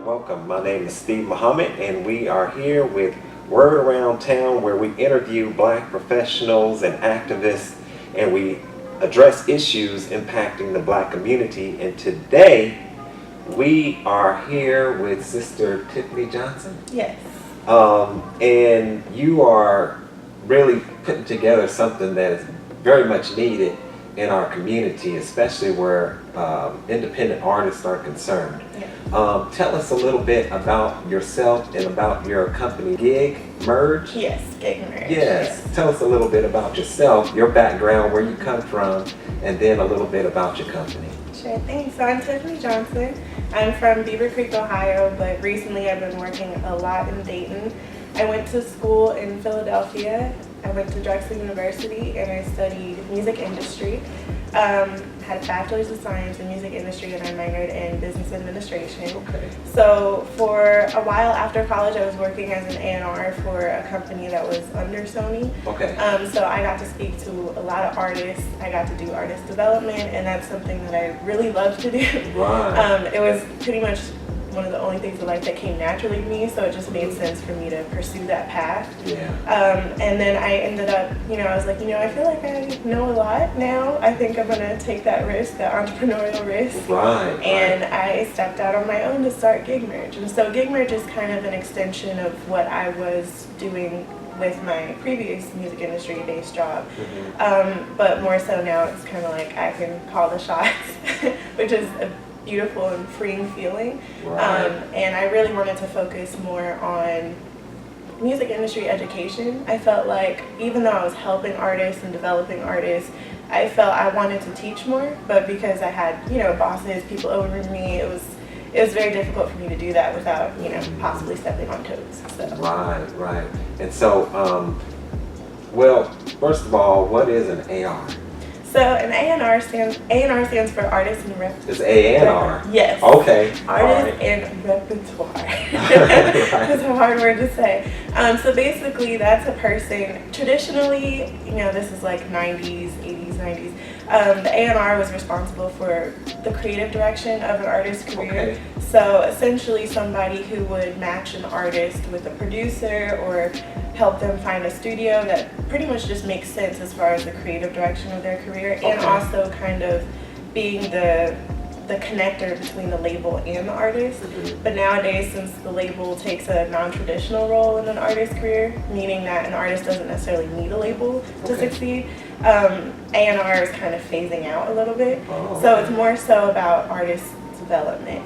welcome. My name is Steve Muhammad, and we are here with Word Around Town, where we interview Black professionals and activists, and we address issues impacting the Black community. And today, we are here with Sister Tiffany Johnson. Yes. And you are really putting together something that is very much needed in our community, especially where independent artists are concerned. Yeah. Tell us a little bit about yourself and about your company, GigMerge. Yes, GigMerge. Yes. Tell us a little bit about yourself, your background, where you come from, and then a little bit about your company. Sure thing. So I'm Tiffany Johnson. I'm from Beaver Creek, Ohio, but recently I've been working a lot in Dayton. I went to school in Philadelphia. I went to Drexel University and I studied music industry. Had a bachelor's of science in music industry and I minored in business administration. Okay. So for a while after college I was working as an A&R for a company that was under Sony. Okay. So I got to speak to a lot of artists. I got to do artist development, and that's something that I really love to do. Right. It was pretty much one of the only things in life that came naturally to me, so it just made sense for me to pursue that path. Yeah. And then I ended up, I was like, I feel like I know a lot now. I think I'm gonna take that risk, that entrepreneurial risk. Right. And I stepped out on my own to start GigMerge. And so GigMerge is kind of an extension of what I was doing with my previous music industry based job. Mm-hmm. But more so now it's kind of like I can call the shots, which is a beautiful and freeing feeling. Right. And I really wanted to focus more on music industry education. I felt like even though I was helping artists and developing artists, I felt I wanted to teach more, but because I had, bosses, people over me, it was very difficult for me to do that without, possibly stepping on toes. So. Right. And so, well, first of all, what is an AR? So an A&R stands for artist and repertoire. It's A&R. Yes. Okay. Artist and repertoire. That's a hard word to say. So basically, that's a person. Traditionally, this is like 90s, 80s, 90s. The A&R was responsible for the creative direction of an artist's career. Okay. So essentially, somebody who would match an artist with a producer or help them find a studio that pretty much just makes sense as far as the creative direction of their career, and also kind of being the connector between the label and the artist. Mm-hmm. But nowadays, since the label takes a non-traditional role in an artist's career, meaning that an artist doesn't necessarily need a label to succeed, A&R is kind of phasing out a little bit. So it's more so about artist development.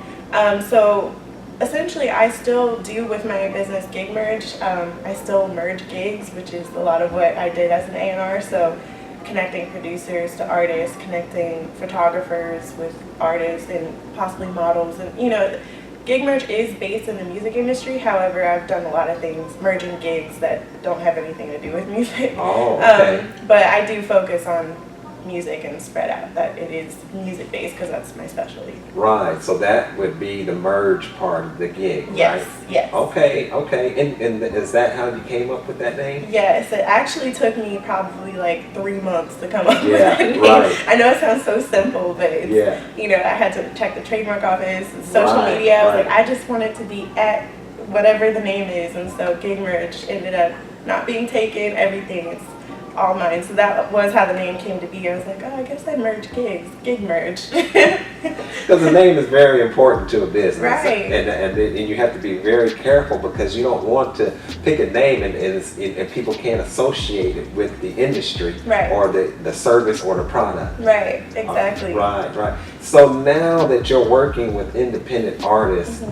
So essentially, I still do with my business GigMerge. I still merge gigs, which is a lot of what I did as an A&R. So connecting producers to artists, connecting photographers with artists and possibly models. And GigMerge is based in the music industry. However, I've done a lot of things, merging gigs that don't have anything to do with music. Oh, okay. But I do focus on music and spread out that it is music based because that's my specialty. Right, so that would be the merge part of the gig, yes, right? Yes. Okay. And is that how you came up with that name? Yes, it actually took me probably like 3 months to come up with that name. Right. I know it sounds so simple, but it's, I had to check the trademark office, social media. I was like, I just wanted to be at whatever the name is, and so GigMerge ended up not being taken, everything. It's all mine. So that was how the name came to be. I was like, I guess I merge gigs, GigMerge. Because the name is very important to a business. Right. And you have to be very careful because you don't want to pick a name and people can't associate it with the industry or the service or the product. Right, exactly. Right. So now that you're working with independent artists,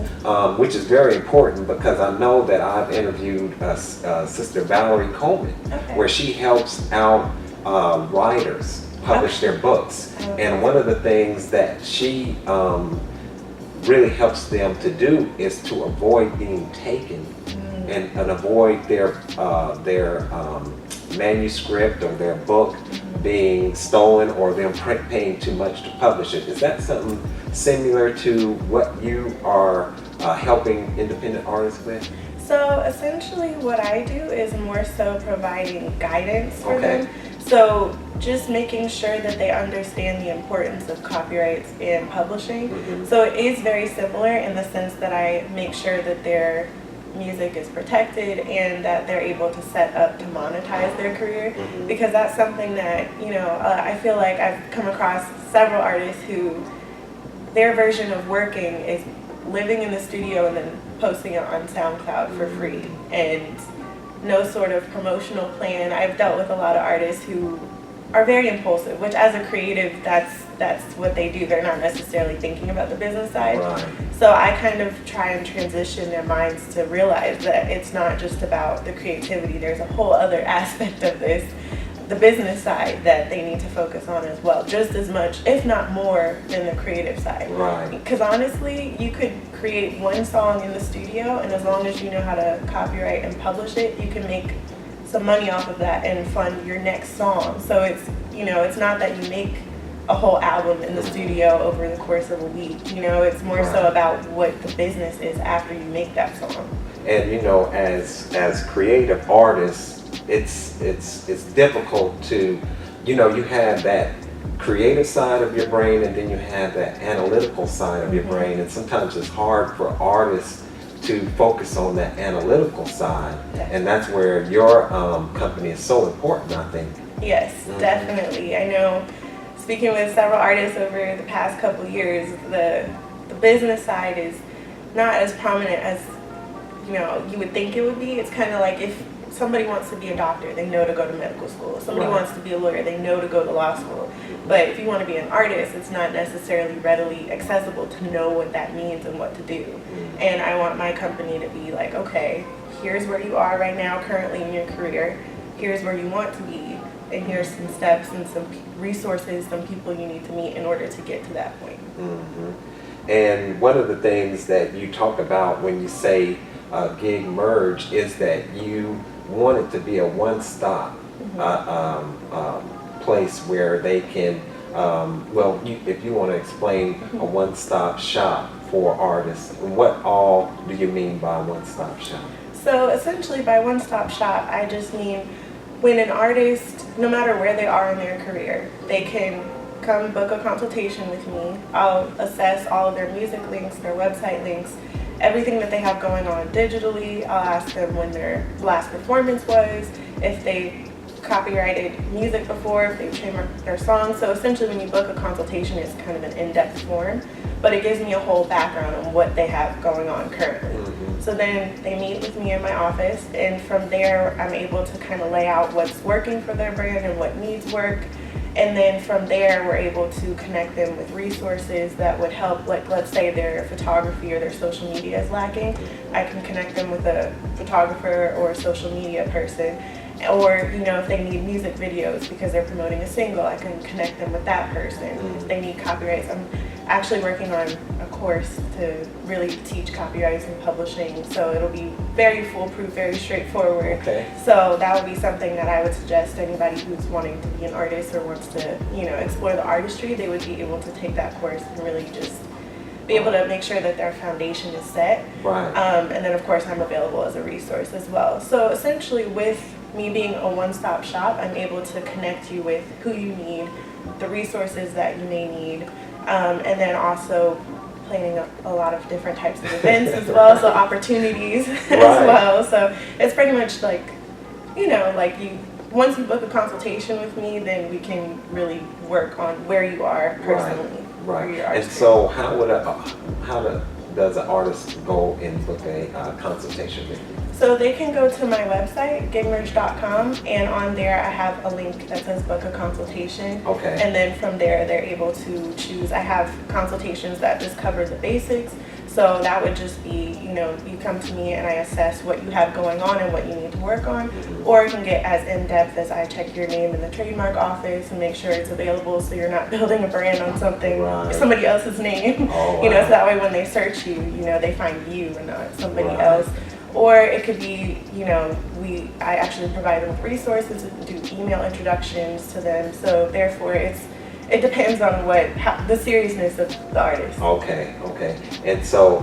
which is very important because I know that I've interviewed Sister Valerie Coleman, where she helps out writers publish their books. And one of the things that she really helps them to do is to avoid being taken and avoid their manuscript or their book being stolen or them paying too much to publish it. Is that something similar to what you are helping independent artists with? So essentially what I do is more so providing guidance for them. So just making sure that they understand the importance of copyrights and publishing. Mm-hmm. So it is very similar in the sense that I make sure that their music is protected and that they're able to set up to monetize their career, Mm-hmm. because that's something that, I feel like I've come across several artists who their version of working is living in the studio and then posting it on SoundCloud for free and no sort of promotional plan. I've dealt with a lot of artists who are very impulsive, which as a creative, that's what they do. They're not necessarily thinking about the business side. Right. So I kind of try and transition their minds to realize that it's not just about the creativity. There's a whole other aspect of this, the business side, that they need to focus on as well, just as much, if not more, than the creative side. Right. Because honestly, you could create one song in the studio, and as long as you know how to copyright and publish it, you can make some money off of that and fund your next song. So it's, it's not that you make a whole album in the studio over the course of a week. It's more so about what the business is after you make that song. And as creative artists, it's difficult to, you have that creative side of your brain and then you have that analytical side of your brain, and sometimes it's hard for artists to focus on that analytical side, and that's where your company is so important, I think. Yes, definitely. I know, speaking with several artists over the past couple years, the business side is not as prominent as you would think it would be. It's kind of like if somebody wants to be a doctor, they know to go to medical school. If somebody wants to be a lawyer, they know to go to law school. But if you want to be an artist, it's not necessarily readily accessible to know what that means and what to do. And I want my company to be like, okay, here's where you are right now currently in your career, here's where you want to be, and here's some steps and some resources, some people you need to meet in order to get to that point. Mm-hmm. And one of the things that you talk about when you say GigMerge is that you want it to be a one-stop place where they can, if you want to explain a one-stop shop for artists, what all do you mean by one-stop shop? So essentially by one-stop shop, I just mean when an artist, no matter where they are in their career, they can come book a consultation with me. I'll assess all of their music links, their website links, everything that they have going on digitally. I'll ask them when their last performance was, if they copyrighted music before, if they've trademarked their songs. So essentially when you book a consultation, it's kind of an in-depth form, but it gives me a whole background on what they have going on currently. So then they meet with me in my office, and from there I'm able to kind of lay out what's working for their brand and what needs work. And then from there, we're able to connect them with resources that would help, like let's say their photography or their social media is lacking. I can connect them with a photographer or a social media person. Or, if they need music videos because they're promoting a single, I can connect them with that person. If they need copyrights, I'm actually working on a course to really teach copyrights and publishing, so it'll be very foolproof, very straightforward. Okay. So that would be something that I would suggest to anybody who's wanting to be an artist or wants to, explore the artistry. They would be able to take that course and really just be able to make sure that their foundation is set. Right. And then of course I'm available as a resource as well. So essentially with me being a one-stop shop, I'm able to connect you with who you need, the resources that you may need, and then also planning a lot of different types of events as well, so opportunities as well. So it's pretty much like, once you book a consultation with me, then we can really work on where you are personally. Right. And so how does an artist go and book a consultation with you? So they can go to my website, GigMerge.com, and on there I have a link that says book a consultation. Okay. And then from there they're able to choose. I have consultations that just cover the basics. So that would just be, you come to me and I assess what you have going on and what you need to work on. Or you can get as in-depth as I check your name in the trademark office and make sure it's available so you're not building a brand on somebody else's name. So that way when they search you, they find you and not somebody else. Or it could be, I actually provide them with resources and do email introductions to them. So therefore it depends on the seriousness of the artist. Okay. And so,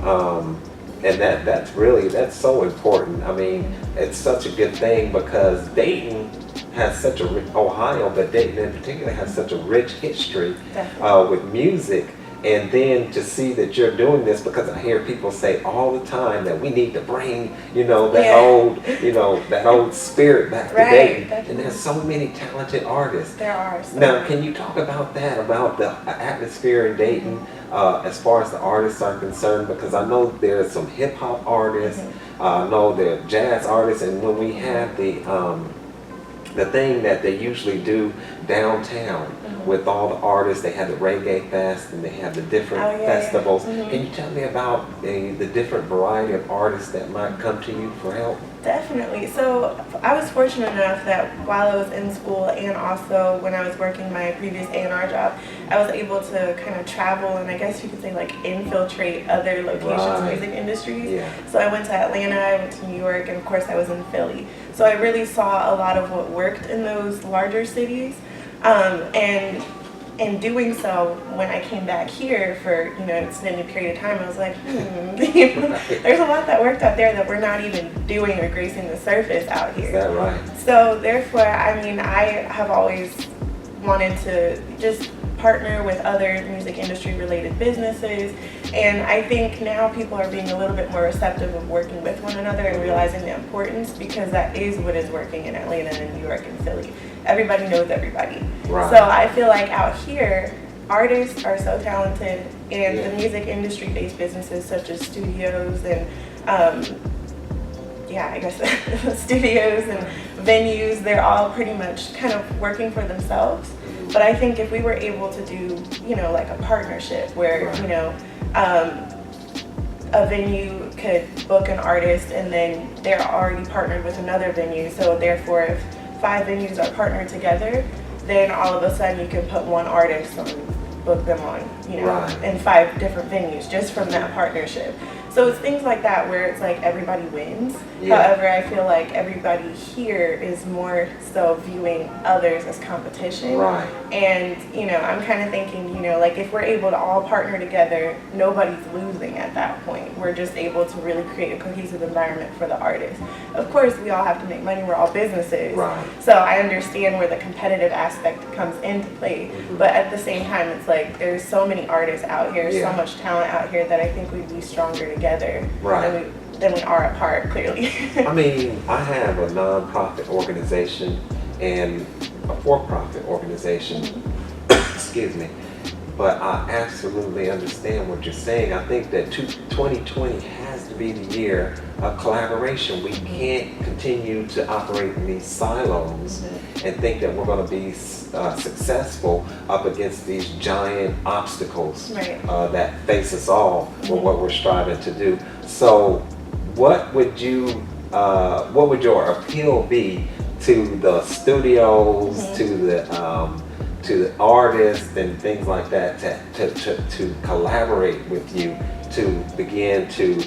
that's so important. I mean, it's such a good thing because Dayton has such a Ohio, but Dayton in particular has such a rich history with music. And then to see that you're doing this, because I hear people say all the time that we need to bring, that old, that old spirit back to Dayton. Definitely. And there's so many talented artists. There are. Now, can you talk about that, about the atmosphere in Dayton as far as the artists are concerned? Because I know there's some hip hop artists, I know there are jazz artists, and when we have the thing that they usually do downtown with all the artists, they have the Reggae Fest and they have the different festivals. Can you tell me about the different variety of artists that might come to you for help? Definitely. So I was fortunate enough that while I was in school and also when I was working my previous A&R job, I was able to kind of travel and I guess you could say like infiltrate other locations, music industries. So I went to Atlanta, I went to New York, and of course I was in Philly. So I really saw a lot of what worked in those larger cities. And in doing so, when I came back here for an extended period of time, I was like, there's a lot that worked out there that we're not even doing or gracing the surface out here. Is that right? So therefore, I have always wanted to just partner with other music industry related businesses, and I think now people are being a little bit more receptive of working with one another and realizing the importance, because that is what is working in Atlanta and New York and Philly. Everybody knows everybody. So I feel like out here, artists are so talented, and the music industry based businesses such as studios and studios and venues, they're all pretty much kind of working for themselves. But I think if we were able to do, like a partnership where, a venue could book an artist and then they're already partnered with another venue. So therefore, if 5 venues are partnered together, then all of a sudden you can put one artist and book them on, in 5 different venues just from that partnership. So it's things like that where it's like everybody wins. However, I feel like everybody here is more so viewing others as competition. And, I'm kind of thinking, like if we're able to all partner together, nobody's losing at that point. We're just able to really create a cohesive environment for the artists. Of course, we all have to make money. We're all businesses. So I understand where the competitive aspect comes into play. But at the same time, it's like there's so many artists out here, so much talent out here that I think we'd be stronger together than we are apart, clearly. I mean, I have a non-profit organization and a for-profit organization, excuse me, but I absolutely understand what you're saying. I think that 2020 has to be the year of collaboration. We can't continue to operate in these silos and think that we're going to be successful up against these giant obstacles that face us all with what we're striving to do. So what would your appeal be to the studios, to the artists and things like that to collaborate with you to begin to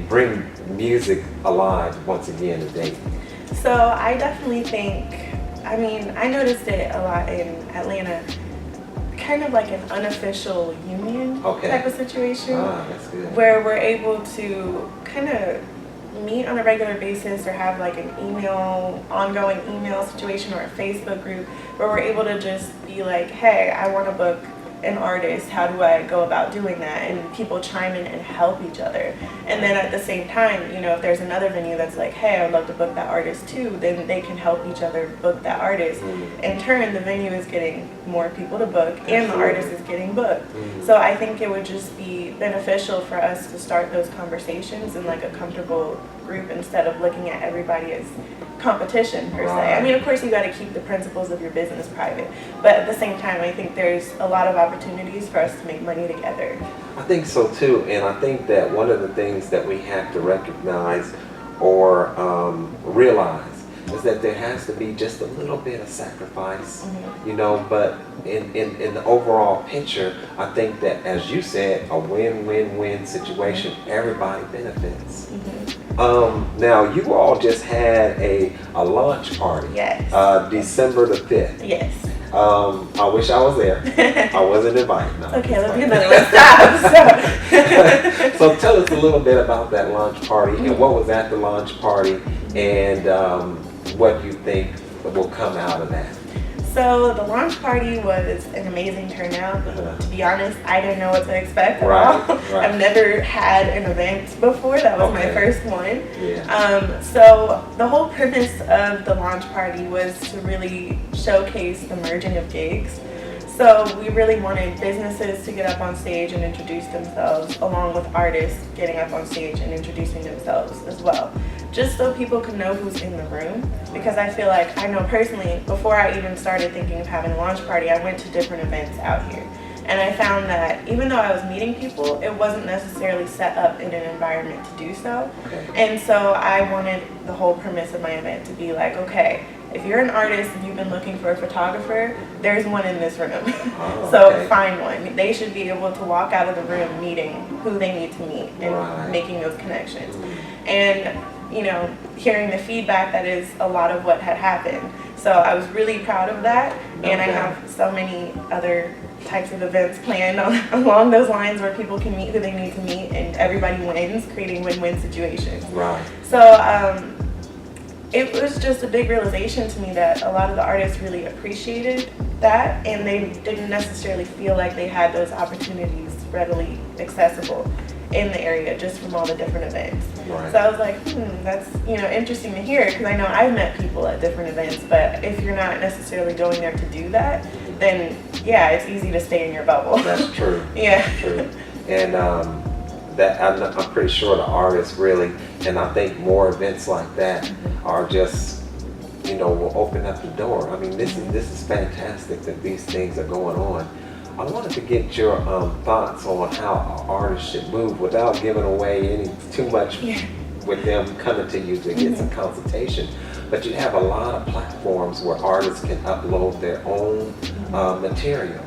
bring music alive once again today? So I definitely think, I noticed it a lot in Atlanta, kind of like an unofficial union type of situation, that's good. Where we're able to kind of meet on a regular basis or have like an ongoing email situation or a Facebook group where we're able to just be like, hey, I want to book an artist, how do I go about doing that? And people chime in and help each other. And then at the same time, if there's another venue that's like, hey, I'd love to book that artist too, then they can help each other book that artist. In turn, the venue is getting more people to book and the artist is getting booked. So I think it would just be beneficial for us to start those conversations in like a comfortable group instead of looking at everybody as competition per se. Of course you got to keep the principles of your business private, but at the same time I think there's a lot of opportunities for us to make money together. I think so too, and I think that one of the things that we have to recognize or realize is that there has to be just a little bit of sacrifice, but in the overall picture, I think that, as you said, a win-win-win situation, everybody benefits. Now, you all just had a launch party. December the 5th. I wish I was there. I wasn't invited. No, okay, let's get another one. So tell us a little bit about that launch party and what was at the launch party and what you think will come out of that? So the launch party was an amazing turnout. To be honest, I didn't know what to expect at Right, all. right. I've never had an event before. That was my Okay. first one. Yeah. So the whole premise of the launch party was to really showcase the merging of gigs. So we really wanted businesses to get up on stage and introduce themselves, along with artists getting up on stage and introducing themselves as well. Just so people can know who's in the room. Because I feel like, I know personally, before I even started thinking of having a launch party, I went to different events out here. And I found that even though I was meeting people, it wasn't necessarily set up in an environment to do so. Okay. And so I wanted the whole premise of my event to be like, okay, if you're an artist and you've been looking for a photographer, there's one in this room. Oh, So okay. find one. They should be able to walk out of the room meeting who they need to meet and Right. making those connections. And, you know, hearing the feedback, that is a lot of what had happened. So I was really proud of that. And I Okay. have so many other types of events planned along those lines where people can meet who they need to meet and everybody wins, creating win-win situations. Right. So it was just a big realization to me that a lot of the artists really appreciated that, and they didn't necessarily feel like they had those opportunities readily accessible in the area just from all the different events. Right. So I was like, that's, you know, interesting to hear, because I know I've met people at different events, but if you're not necessarily going there to do that, then yeah, it's easy to stay in your bubble. That's true. Yeah. True. And that I'm pretty sure the artists really, and I think more events like that are just, you know, will open up the door. I mean, this is fantastic that these things are going on. I wanted to get your thoughts on how an artist should move without giving away too much with them coming to you to get some consultation. But you have a lot of platforms where artists can upload their own material.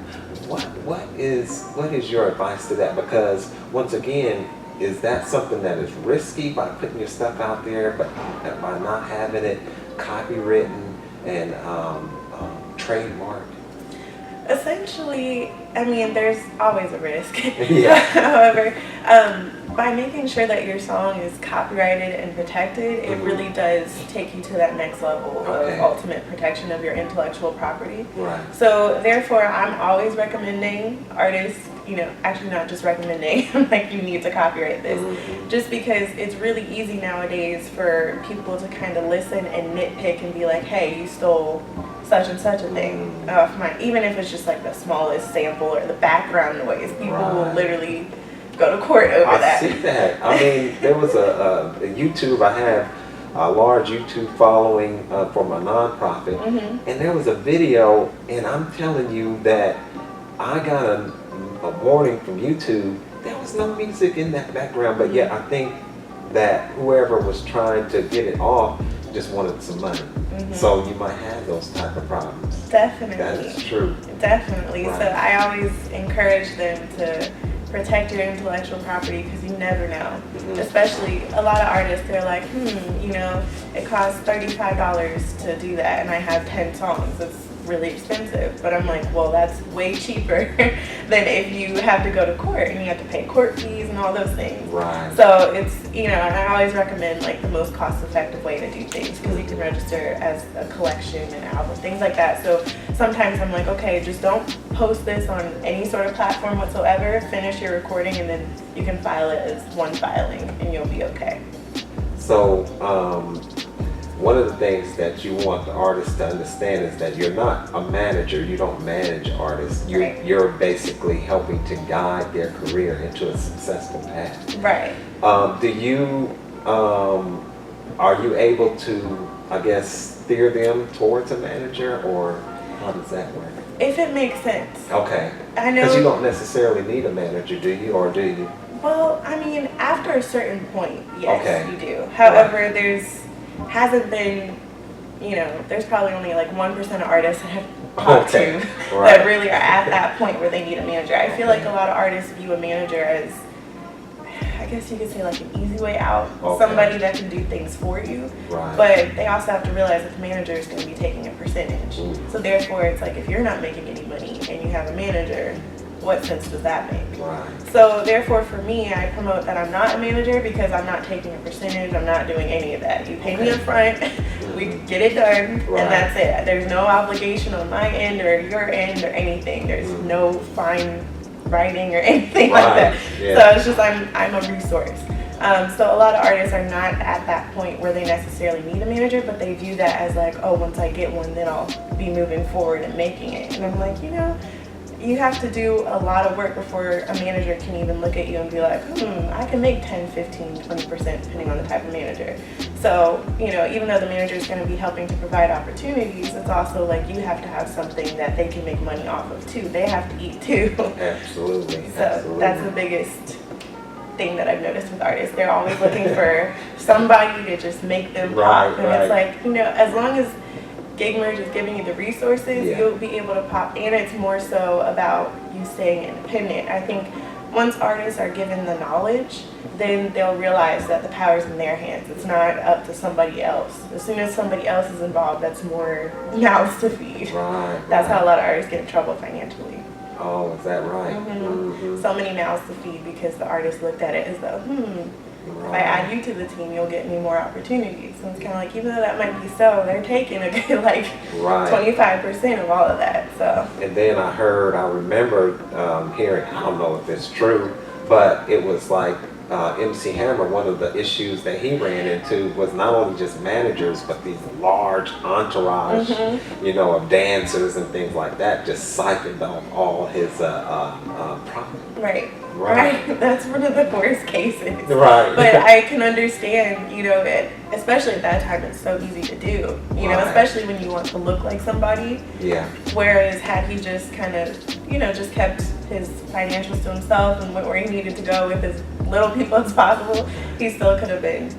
What is your advice to that? Because once again, is that something that is risky by putting your stuff out there, but by not having it copywritten and trademarked? Essentially, I mean, there's always a risk. Yeah. However, by making sure that your song is copyrighted and protected, it really does take you to that next level Okay. of ultimate protection of your intellectual property. Right. So therefore, I'm always recommending artists, you know, actually not just recommending, like you need to copyright this, just because it's really easy nowadays for people to kind of listen and nitpick and be like, hey, you stole such and such a thing off my, even if it's just like the smallest sample or the background noise, people will Right. literally go to court over that. I see that. I mean, there was a YouTube, I have a large YouTube following for my nonprofit, and there was a video, and I'm telling you that I got a warning from YouTube. There was no music in that background, but yet I think that whoever was trying to get it off just wanted some money. So you might have those type of problems. Definitely. That is true. Definitely. Right. So I always encourage them to protect your intellectual property, because you never know. Especially a lot of artists, they're like, you know, it costs $35 to do that and I have 10 songs. It's really expensive. But I'm like, well, that's way cheaper than if you have to go to court and you have to pay court fees and all those things. Right. So it's, you know, and I always recommend like the most cost-effective way to do things, because you can register as a collection, an album, things like that. So sometimes I'm like, okay, just don't post this on any sort of platform whatsoever. Finish your recording and then you can file it as one filing and you'll be okay. So one of the things that you want the artist to understand is that you're not a manager. You don't manage artists. Right. You're basically helping to guide their career into a successful path. Right. Are you able to, I guess, steer them towards a manager, or how does that work? If it makes sense. Okay. I know. Because you don't necessarily need a manager, do you, or do you? Well, I mean, after a certain point, yes, Okay. you do. However, hasn't been, you know, there's probably only like 1% of artists that have talked Okay. to Right. that really are at that point where they need a manager. I feel like a lot of artists view a manager as, I guess you could say, like an easy way out, Okay. somebody that can do things for you. Right. But they also have to realize that the manager is going to be taking a percentage. Ooh. So therefore, it's like if you're not making any money and you have a manager, what sense does that make? Right. So therefore for me, I promote that I'm not a manager because I'm not taking a percentage, I'm not doing any of that. You pay me up front, we get it done, and that's it. There's no obligation on my end or your end or anything. There's no fine writing or anything like that. Yeah. So it's just I'm a resource. So a lot of artists are not at that point where they necessarily need a manager, but they view that as like, oh, once I get one, then I'll be moving forward and making it. And I'm like, you know, you have to do a lot of work before a manager can even look at you and be like, I can make 10, 15, 20% depending on the type of manager. So, you know, even though the manager is going to be helping to provide opportunities, it's also like you have to have something that they can make money off of too. They have to eat too. Absolutely. So Absolutely. that's the biggest thing that I've noticed with artists. They're always looking for somebody to just make them pop. And it's like, you know, as long as GigMerge is giving you the resources, you'll be able to pop. And it's more so about you staying independent. I think once artists are given the knowledge, then they'll realize that the power's in their hands. It's not up to somebody else. As soon as somebody else is involved, that's more mouths to feed. That's how a lot of artists get in trouble financially. Oh, is that right? So many mouths to feed because the artist looked at it as though, if I add you to the team, you'll get me more opportunities. And it's kind of like, even though that might be so, they're taking a good 25% of all of that. So. And then I remember hearing, I don't know if it's true, but it was like MC Hammer, one of the issues that he ran into was not only just managers, but these large entourage, you know, of dancers and things like that, just siphoned off all his profit. Right. That's one of the worst cases. Right. But I can understand, you know, especially at that time, it's so easy to do. You know, especially when you want to look like somebody. Yeah. Whereas had he just kind of, you know, just kept his financials to himself and went where he needed to go with as little people as possible, he still could have been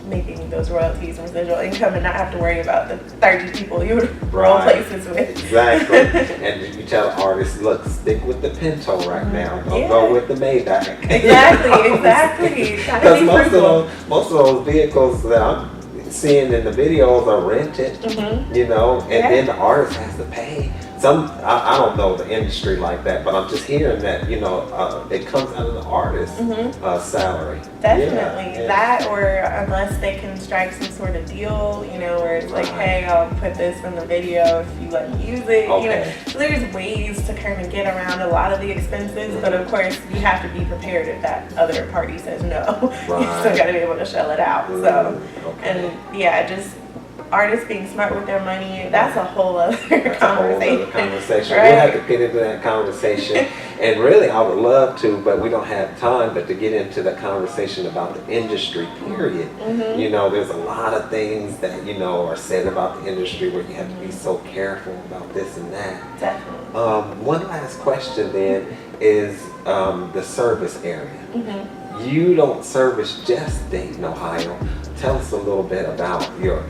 making those royalties and residual income and not have to worry about the 30 people you would roll places with. Exactly. And you tell artists, look, stick with the Pinto right now. Don't go with the Maybach. Exactly. Because most of those vehicles that I'm seeing in the videos are rented, you know, and then the artist has to pay. I don't know the industry like that, but I'm just hearing that, you know, it comes out of the artist's salary. Definitely. That, or unless they can strike some sort of deal, you know, where it's like, hey, I'll put this in the video if you let me use it. You know, so there's ways to kind of get around a lot of the expenses, but of course you have to be prepared if that other party says no. You still got to be able to shell it out. So, and yeah, just artists being smart with their money, that's a whole other conversation. We'll have to get into that conversation. And really, I would love to, but we don't have time, but to get into the conversation about the industry, period. You know, there's a lot of things that, you know, are said about the industry where you have to be so careful about this and that. Definitely. One last question then is the service area. You don't service just Dayton, Ohio. Tell us a little bit about your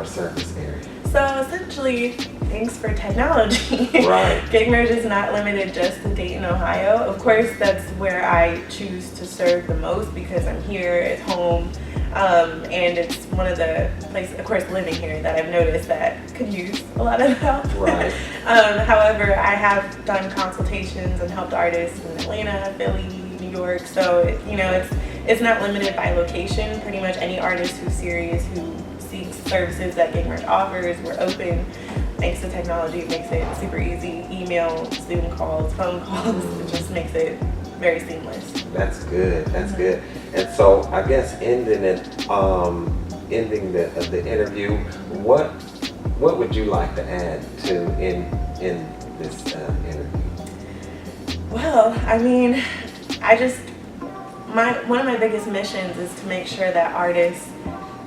service area. So essentially, thanks for technology. GigMerge is not limited just to Dayton, Ohio. Of course, that's where I choose to serve the most because I'm here at home. And it's one of the places, of course, living here that I've noticed that could use a lot of help. However, I have done consultations and helped artists in Atlanta, Philly, New York. So, you know, it's not limited by location. Pretty much any artist who's serious, who seeks services that GigMerge offers, we're open. Thanks to technology, it makes it super easy. Email, Zoom calls, phone calls, it just makes it very seamless. That's good. That's good. And so, I guess ending the interview, what would you like to add to in this interview? Well, I mean, one of my biggest missions is to make sure that artists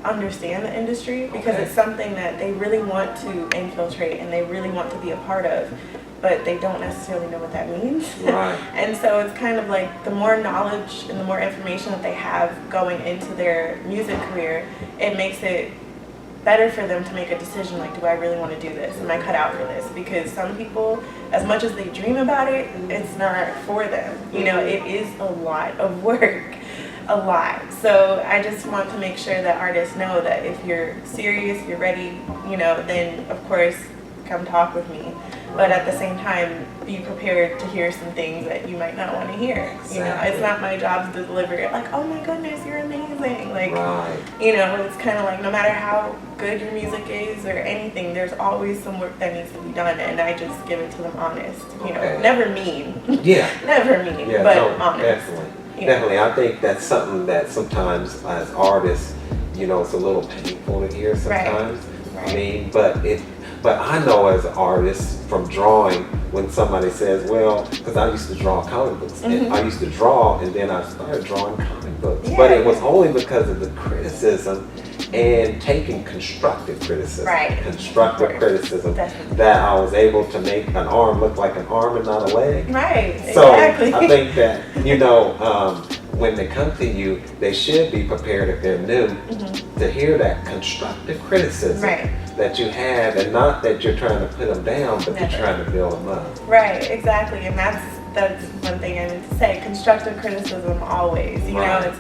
understand the industry because it's something that they really want to infiltrate and they really want to be a part of, but they don't necessarily know what that means. And so it's kind of like the more knowledge and the more information that they have going into their music career, it makes it better for them to make a decision like, do I really want to do this? Am I cut out for this? Because some people, as much as they dream about it, it's not for them. You know, it is a lot of work. A lot. So I just want to make sure that artists know that if you're serious, you're ready, you know, then of course come talk with me. but at the same time, be prepared to hear some things that you might not want to hear. Exactly. You know, it's not my job to deliver it like, oh my goodness, you're amazing. Like, right. you know, it's kind of like no matter how good your music is or anything, there's always some work that needs to be done, and I just give it to them honest. You know, never mean. Yeah. Never mean, yeah, but no, honest. Definitely. Yeah. Definitely. I think that's something that sometimes as artists, you know, it's a little painful to hear sometimes. Right. I mean, but I know as an artist from drawing, when somebody says, well, because I used to draw comic books, and I used to draw, and then I started drawing comic books, but it was only because of the criticism and taking constructive criticism, constructive criticism, that I was able to make an arm look like an arm and not a leg. Right, so exactly. I think that, you know, when they come to you, they should be prepared if they're new to hear that constructive criticism that you have, and not that you're trying to put them down, but you're trying to build them up. Right, exactly, and that's one thing I meant to say. Constructive criticism always. You know,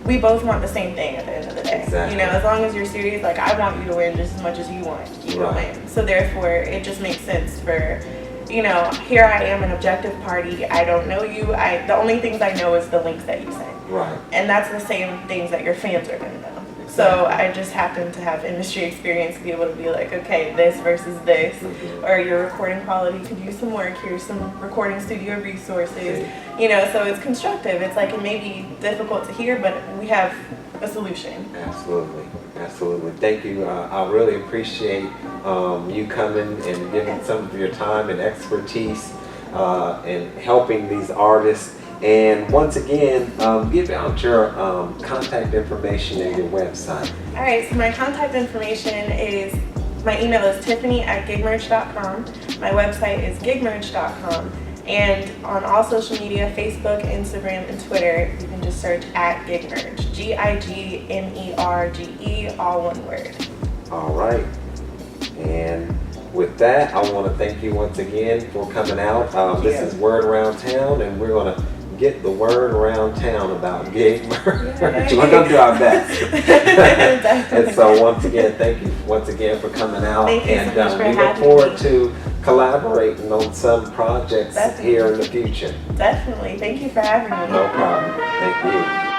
we both want the same thing at the end of the day. Exactly. You know, as long as you're serious, like I want you to win just as much as you want you to win. So therefore, it just makes sense for, you know, here I am, an objective party. I don't know you. The only things I know is the links that you send. Right. And that's the same things that your fans are going to know. So I just happen to have industry experience to be able to be like, okay, this versus this, or your recording quality could use some work. Here's some recording studio resources. You know, so it's constructive. It's like it may be difficult to hear, but we have a solution. Absolutely, absolutely. Thank you. I really appreciate you coming and giving some of your time and expertise and helping these artists. And once again, give out your contact information and your website. All right, so my contact information is, my email is tiffany@gigmerge.com. My website is gigmerge.com. And on all social media, Facebook, Instagram, and Twitter, you can just search @GigMerge. GigMerge, all one word. All right. And with that, I want to thank you once again for coming out. This is Word Around Town, and we're going to get the word around town about GigMerge. We're going to do our best. And so once again, thank you once again for coming out. Thank you so much for we look forward to collaborating on some projects here in the future. Definitely. Thank you for having me. No problem. Thank you.